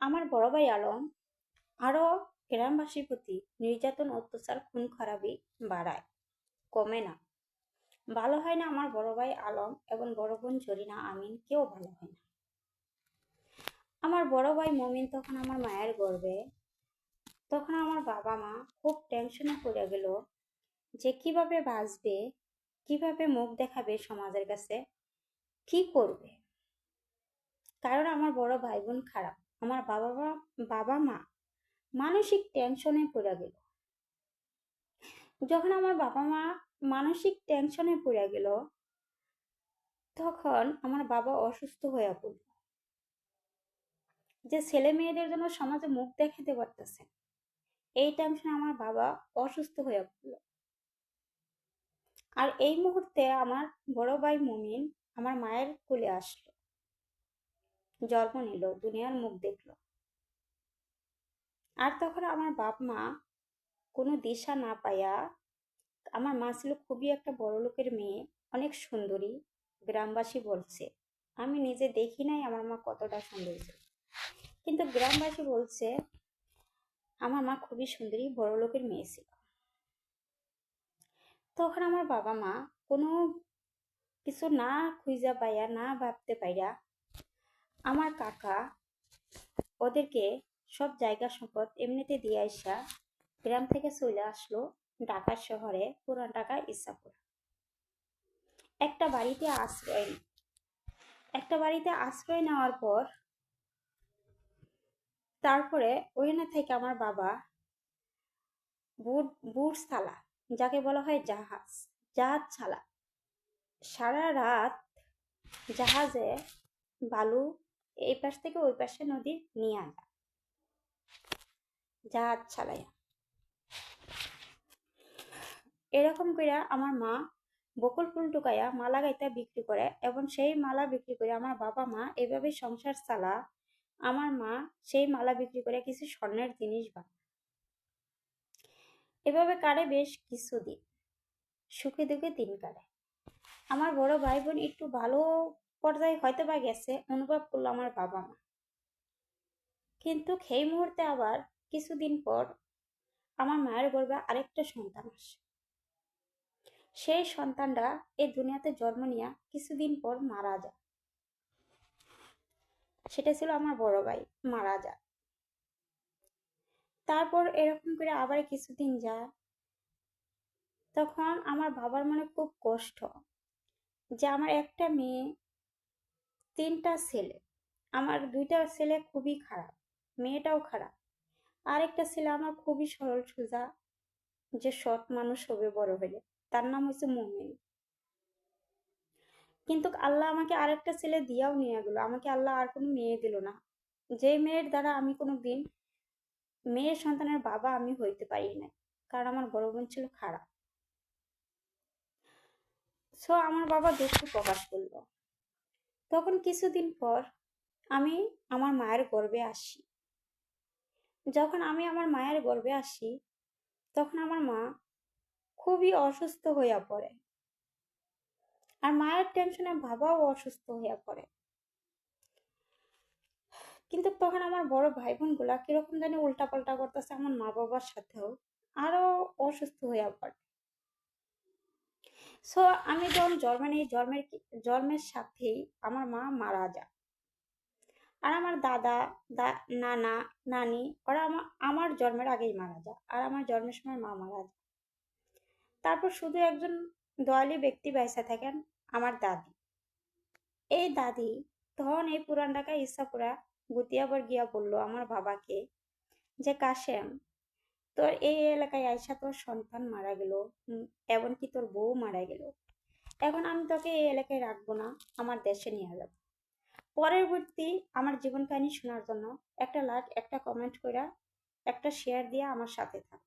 আমার বড় ভাই আলম আরো গ্রামবাসীর প্রতি নির্যাতন অত্যাচার খুন খারাপি বাড়ায়, কমে না। ভালো হয় না আমার বড় ভাই আলম এবং বড় বোন জরিনা আমিন, কেউ ভালো হয় না। আমার বড় ভাই মমিন তখন আমার মায়ের গর্ভে, তখন আমার বাবা মা খুব টেনশনে পড়ে গেল যে কিভাবে বাঁচবে, কিভাবে মুখ দেখাবে সমাজের কাছে, কি করবে। কারণ আমার বড় ভাই বোন খারাপ, আমার বাবা মা মানসিক টেনশনে পড়ে গেল। যখন আমার বাবা মা মানসিক টেনশনে পড়ে গেল, তখন আমার বাবা অসুস্থ হয়ে পড়ল। যে ছেলে মেয়েদের জন্য সমাজে মুখ দেখাতে পারতেছে, এই টেনশনে আমার বাবা অসুস্থ হয়ে পড়ল। আর এই মুহূর্তে আমার বড় ভাই মুমিন আমার মায়ের কোলে আসলো, জন্ম নিল, দুনিয়ার মুখ দেখলো। আর তখন আমার বাপ মা কোনো দিশা না পাইয়া, আমার মা ছিল খুবই একটা বড় লোকের মেয়ে, অনেক সুন্দরী। গ্রামবাসী বলছে, আমি নিজে দেখি নাই আমার মা কতটা সুন্দরী ছিল, কিন্তু গ্রামবাসী বলছে আমার মা খুবই সুন্দরী, বড় লোকের মেয়ে ছিল। তখন আমার বাবা মা কোনো কিছু না খুঁজা পাইয়া, না ভাবতে পাইয়া, আমার কাকা ওদেরকে সব জায়গা সম্পদ এমনিতে দিয়ে আইসা গ্রাম থেকে চলে আসলো ঢাকা শহরে, পুরান ঢাকা ইসাপুর। একটা বাড়িতে আশ্রয় একটা বাড়িতে আশ্রয় নেওয়ার পর তারপরে ওখানে থেকে আমার বাবা বুট চালা, যাকে বলা হয় জাহাজ, জাহাজ চালা। সারা রাত জাহাজে বালু এই পাশ থেকে ওই পাশে নদী নিয়ে আনা, জাহাজ চালায়। এরকম করে আমার মা বকুল ফুল টুকাইয়া মালা গাইতা বিক্রি করে, এবং সেই মালা বিক্রি করে আমার বাবা মা এভাবে সংসার চালা। আমার মা সেই মালা বিক্রি করে কিছু স্বর্ণের জিনিস বানায়। এভাবে কাটে বেশ কিছুদিন, সুখে দুঃখে দিন কাটে। আমার বড় ভাই বোন একটু ভালো পর্যায়ে হয়তো বা গেছে, অনুভব করলো আমার বাবা মা। কিন্তু সেই মুহূর্তে আবার কিছুদিন পর আমার মায়ের গর্ভে আরেকটা সন্তান আসে। সেই সন্তানটা এই দুনিয়াতে জন্ম নিয়ে কিছুদিন পর মারা যায়। সেটা ছিল আমার বড় ভাই, মারা যায়। তারপর এরকম করে আবার কিছুদিন যায়, তখন আমার বাবার মনে খুব কষ্ট যে আমার একটা মেয়ে, তিনটা ছেলে। আমার দুইটা ছেলে খুবই খারাপ, মেয়েটাও খারাপ। আরেকটা ছেলে আমার খুবই সরল সোজা, যে সৎ মানুষ হবে বড় হলে, তার নাম হচ্ছে মুমিন। কিন্তু আল্লাহ আমাকে আরেকটা ছেলে দিয়াও নিয়ে গেল, আমাকে আল্লাহ আর কোনো মেয়ে দিল না, যে মেয়ের দ্বারা আমি কোনোদিন মেয়ের সন্তানের বাবা আমি হইতে পারি নাই, কারণ আমার বড় বোন ছিল খারাপ। সো আমার বাবা দুঃখ প্রকাশ করলো। তখন কিছুদিন পর আমি আমার মায়ের গর্ভে আসি। যখন আমি আমার মায়ের গর্ভে আসি, তখন আমার মা খুবই অসুস্থ হইয়া পড়ে, আর মায়ের টেনশনে বাবাও অসুস্থ হইয়া পড়ে। কিন্তু তখন আমার বড় ভাই বোন গুলা কিরকম জানি উল্টা পাল্টা করতেছে আমার মা বাবার সাথেও, আরো অসুস্থ হইয়া পড়ে। সো আমি যখন জন্মে নেই, জন্মের সাথেই আমার মা মারা যায়। আর আমার দাদা, নানা, নানি ওরা আমার জন্মের আগেই মারা যায়, আর আমার জন্মের সময় মা মারা যায়। তারপর শুধু একজন দয়ালু ব্যক্তি বেঁচে থাকেন, আমার দাদি। এই দাদি তখন এই পুরান ঢাকা ইসাপুরা গুতিয়াবার গিয়া বলল আমার বাবাকে যে কাশেম, তোর এই এলাকায় আইসা তোর সন্তান মারা গেল, এমনকি তোর বউ মারা গেল, এখন আমি তোকে এই এলাকায় রাখবো না, আমার দেশে নিয়ে যাবো। পরবর্তী আমার জীবন কাহিনী শোনার জন্য একটা লাইক, একটা কমেন্ট করে, একটা শেয়ার দিয়ে আমার সাথে থাক।